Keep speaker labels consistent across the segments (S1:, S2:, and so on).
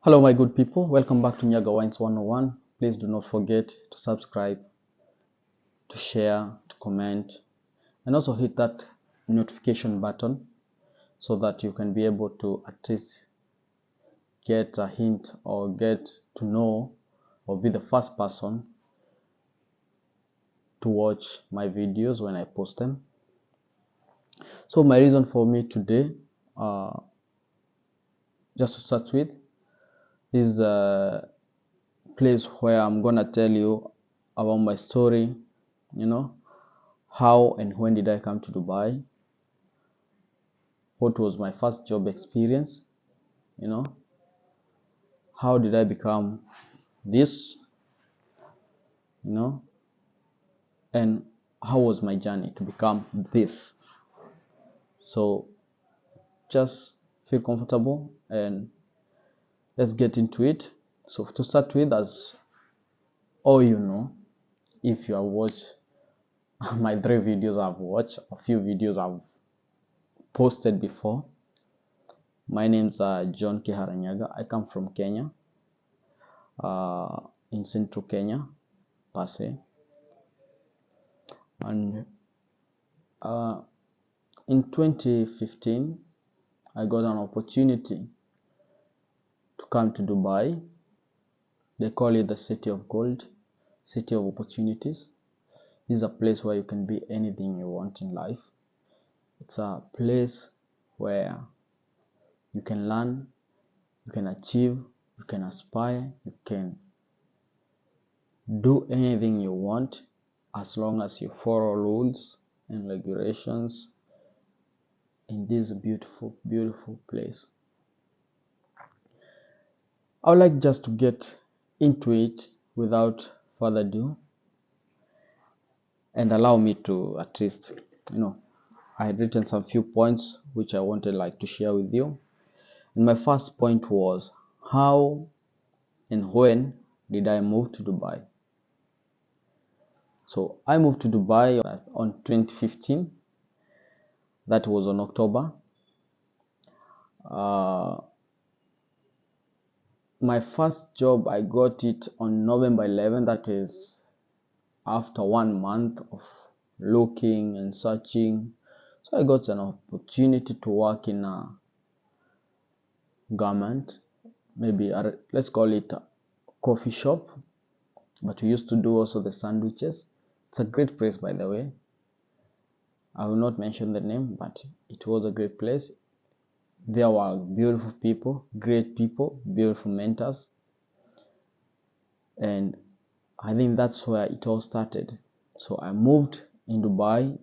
S1: Hello, my good people. Welcome back to Nyaga Wines 101. Please do not forget to subscribe, to share, to comment, and also hit that notification button so that you can be able to at least get a hint or get to know or be the first person to watch my videos when I post them. So my reason for me today, just to start with, is a place where I'm gonna tell you about my story, how and when did I come to Dubai, what was my first job experience, how did I become this, you know, and how was my journey to become this. So just feel comfortable and let's get into it. So to start with, as all you know, if you have watched my 3 videos I've watched, a few videos I've posted before, my name's John Kiharanyaga. I come from Kenya, in central Kenya, per se. And in 2015, I got an opportunity to come to Dubai. They call it the City of Gold, City of Opportunities. This is a place where you can be anything you want in life. It's a place where you can learn, you can achieve, you can aspire, you can do anything you want as long as you follow rules and regulations in this beautiful, beautiful place. I would like just to get into it without further ado and allow me to at least, I had written some few points which I wanted to share with you. And my first point was, how and when did I move to Dubai? So I moved to Dubai on 2015. That was on October. My first job, I got it on November 11. That is after 1 month of looking and searching. So I got an opportunity to work in a garment, maybe let's call it a coffee shop, but we used to do also the sandwiches. It's a great place, by the way. I will not mention the name, but it was a great place. There were beautiful people, great people, beautiful mentors, and I think that's where it all started. So I moved in Dubai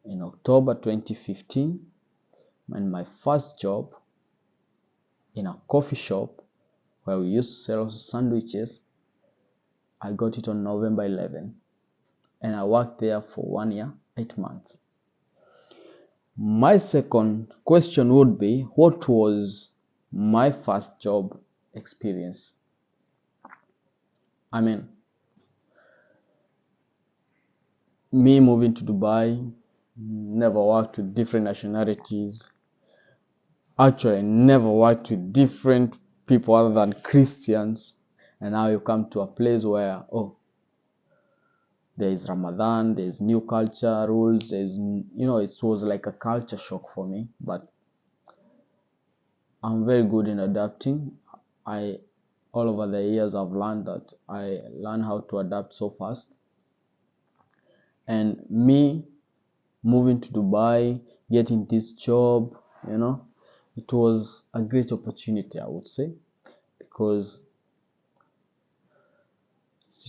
S1: in October 2015, and my first job in a coffee shop where we used to sell sandwiches, I got it on November 11, and I worked there for 1 year, 8 months. My second question would be, what was my first job experience? I mean, me moving to Dubai, never worked with different nationalities. Actually, never worked with different people other than Christians. And now you come to a place where, there is Ramadan, there's new culture rules, it was like a culture shock for me, but I'm very good in adapting. All over the years, I've learned that I learn how to adapt so fast. And me moving to Dubai, getting this job, it was a great opportunity, I would say, because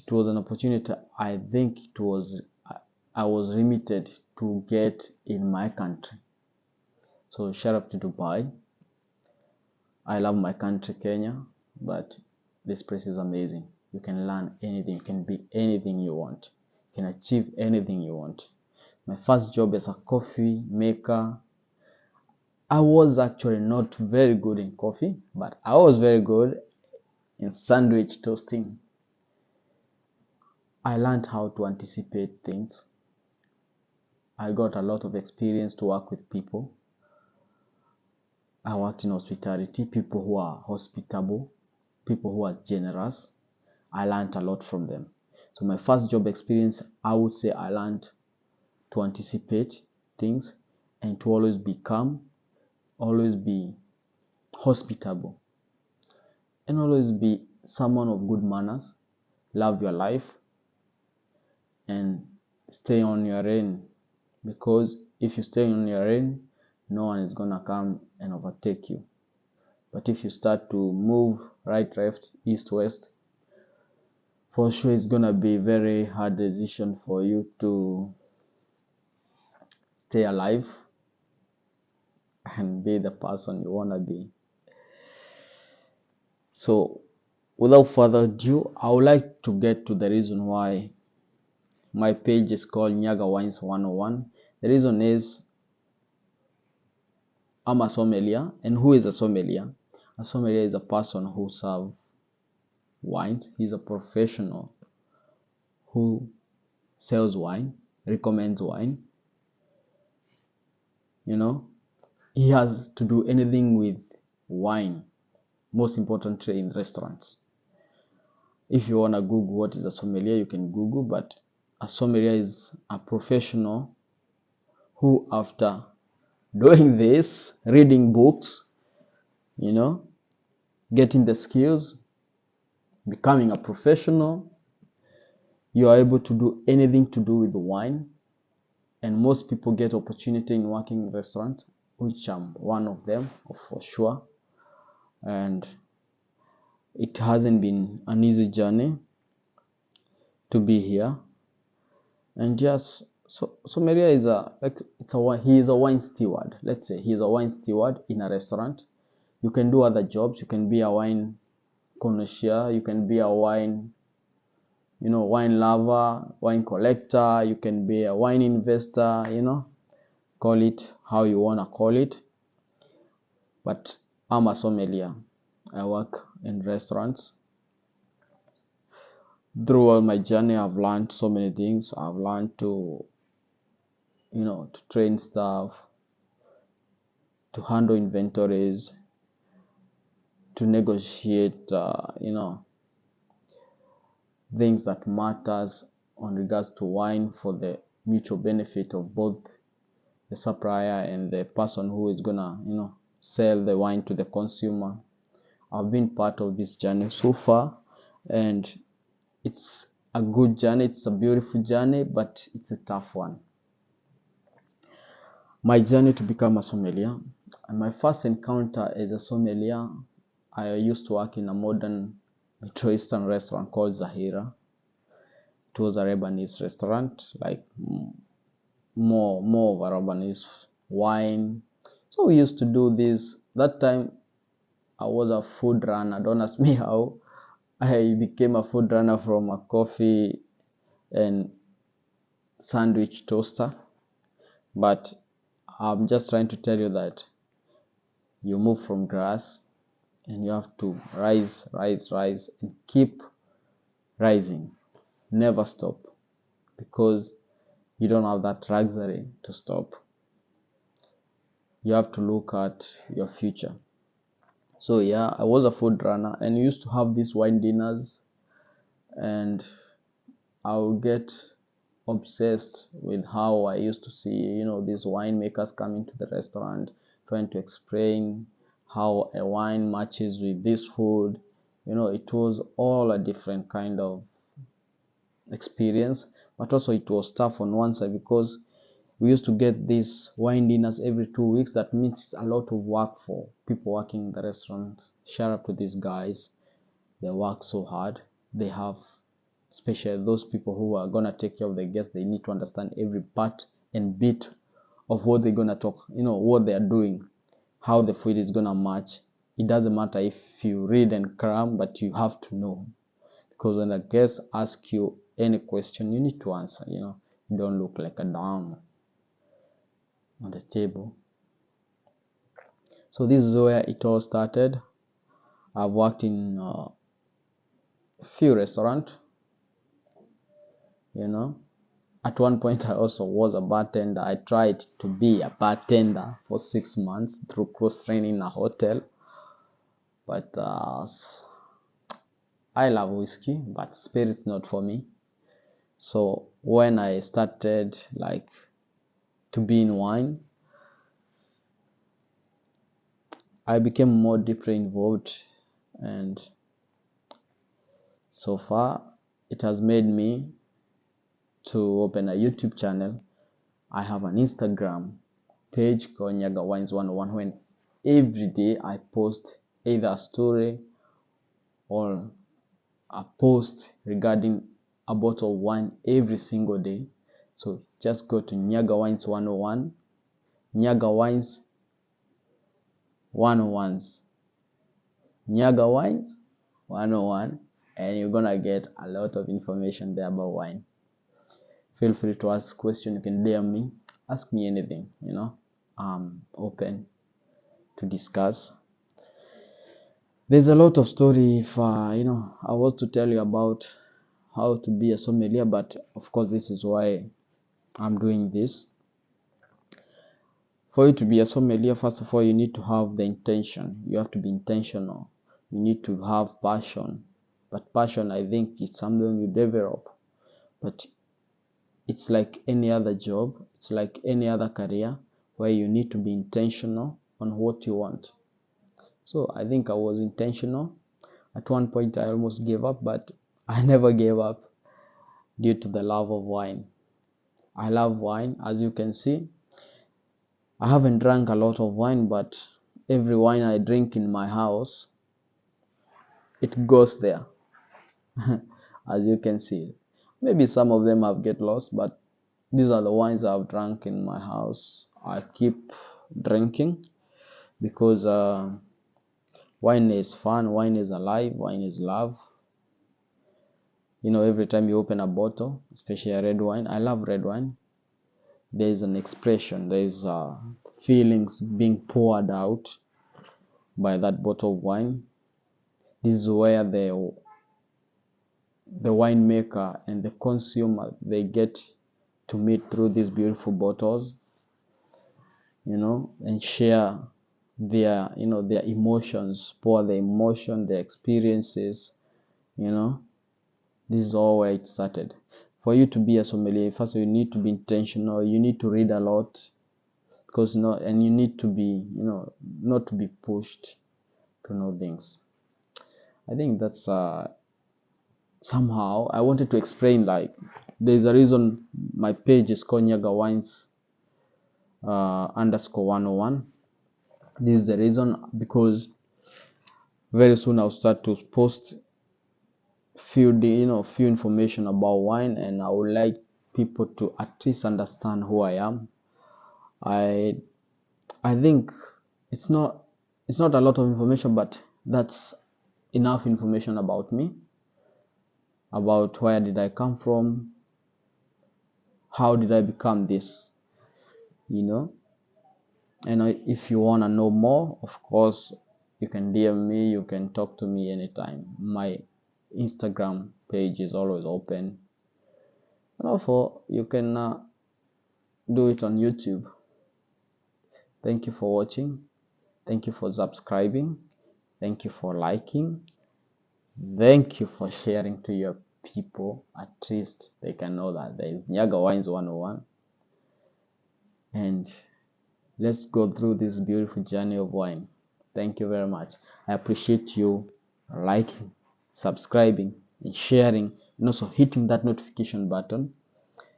S1: it was an opportunity I think I was limited to get in my country. So shout out to Dubai. I love my country, Kenya, but this place is amazing. You can learn anything, you can be anything you want, you can achieve anything you want. My first job as a coffee maker, I was actually not very good in coffee, but I was very good in sandwich toasting. I learned how to anticipate things. I got a lot of experience to work with people. I worked in hospitality, people who are hospitable, people who are generous. I learned a lot from them. So my first job experience, I would say I learned to anticipate things and to always be calm, always be hospitable, and always be someone of good manners. Love your life and stay on your lane, because if you stay on your lane, no one is gonna come and overtake you. But if you start to move right, left, east, west, for sure it's gonna be very hard decision for you to stay alive and be the person you wanna be. So without further ado, I would like to get to the reason why my page is called Nyaga Wines 101. The reason is I'm a sommelier. And who is a sommelier? A sommelier is a person who serves wines. He's a professional who sells wine, recommends wine. He has to do anything with wine, most importantly in restaurants. If you want to Google what is a sommelier, you can Google, but a sommelier is a professional who, after doing this, reading books, getting the skills, becoming a professional, you are able to do anything to do with wine. And most people get opportunity in working in restaurants, which I'm one of them for sure. And it hasn't been an easy journey to be here. And just so Maria is he is a wine steward. Let's say he's a wine steward in a restaurant. You can do other jobs. You can be a wine connoisseur. You can be a wine lover, wine collector. You can be a wine investor. Call it how you wanna call it. But I'm a sommelier. I work in restaurants. Throughout my journey, I've learned so many things. I've learned to train staff, to handle inventories, to negotiate things that matters on regards to wine for the mutual benefit of both the supplier and the person who is gonna sell the wine to the consumer. I've been part of this journey so far, and it's a good journey. It's a beautiful journey, but it's a tough one. My journey to become a sommelier. And my first encounter as a sommelier, I used to work in a modern Middle Eastern restaurant called Zahira. It was a Lebanese restaurant, like more of a Lebanese wine. So we used to do this. That time I was a food runner. Don't ask me how I became a food runner from a coffee and sandwich toaster. But I'm just trying to tell you that you move from grass and you have to rise and keep rising. Never stop, because you don't have that luxury to stop. You have to look at your future. So yeah, I was a food runner and we used to have these wine dinners, and I would get obsessed with how I used to see these winemakers coming to the restaurant trying to explain how a wine matches with this food. It was all a different kind of experience, but also it was tough on one side, because we used to get these wine dinners every 2 weeks. That means it's a lot of work for people working in the restaurant. Shout out to these guys. They work so hard. They have, especially those people who are gonna take care of the guests, they need to understand every part and bit of what they're gonna talk, what they are doing, how the food is gonna match. It doesn't matter if you read and cram, but you have to know, because when the guests ask you any question, you need to answer. You don't look like a dumb on the table. So this is where it all started. I've worked in a few restaurants, At one point, I also was a bartender. I tried to be a bartender for 6 months through cross training in a hotel. But I love whiskey, but spirit's not for me. So when I started like to be in wine, I became more deeply involved, and so far it has made me to open a YouTube channel. I have an Instagram page called Nyaga Wines 101, when every day I post either a story or a post regarding a bottle of wine every single day. So just go to Nyaga Wines 101, Nyaga Wines 101s, Nyaga Wines 101, and you're gonna get a lot of information there about wine. Feel free to ask questions. You can DM me, ask me anything. I'm open to discuss. There's a lot of story if I was to tell you about how to be a sommelier, but of course this is why I'm doing this. For you to be a sommelier, first of all, you need to have the intention. You have to be intentional. You need to have passion. But passion, I think, is something you develop. But it's like any other job, it's like any other career where you need to be intentional on what you want. So I think I was intentional. At one point, I almost gave up, but I never gave up due to the love of wine. I love wine, as you can see. I haven't drank a lot of wine, but every wine I drink in my house, it goes there. As you can see, maybe some of them have get lost, but these are the wines I've drank in my house. I keep drinking because wine is fun, wine is alive, wine is love. Every time you open a bottle, especially a red wine, I love red wine. There is an expression, there is feelings being poured out by that bottle of wine. This is where the winemaker and the consumer, they get to meet through these beautiful bottles, and share their emotions, pour their emotion, their experiences. This is all where it started. For you to be a sommelier, first you need to be intentional. You need to read a lot, because and you need to be not to be pushed to know things. I think that's somehow I wanted to explain, like, there's a reason my page is called Nyaga Wines _101. This is the reason, because very soon I'll start to post few information about wine, and I would like people to at least understand who I am. I think it's not a lot of information, but that's enough information about me, about where did I come from, how did I become this, and if you want to know more, of course, you can DM me, you can talk to me anytime. My Instagram page is always open, and also you can do it on YouTube. Thank you for watching. Thank you for subscribing. Thank you for liking. Thank you for sharing to your people. At least they can know that there is Nyaga Wines 101. And let's go through this beautiful journey of wine. Thank you very much. I appreciate you liking, subscribing, and sharing, and also hitting that notification button,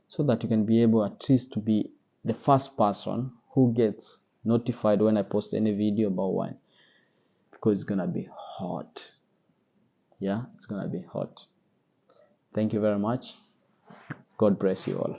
S1: so that you can be able at least to be the first person who gets notified when I post any video about wine, because it's gonna be hot. Yeah, it's gonna be hot. Thank you very much. God bless you all.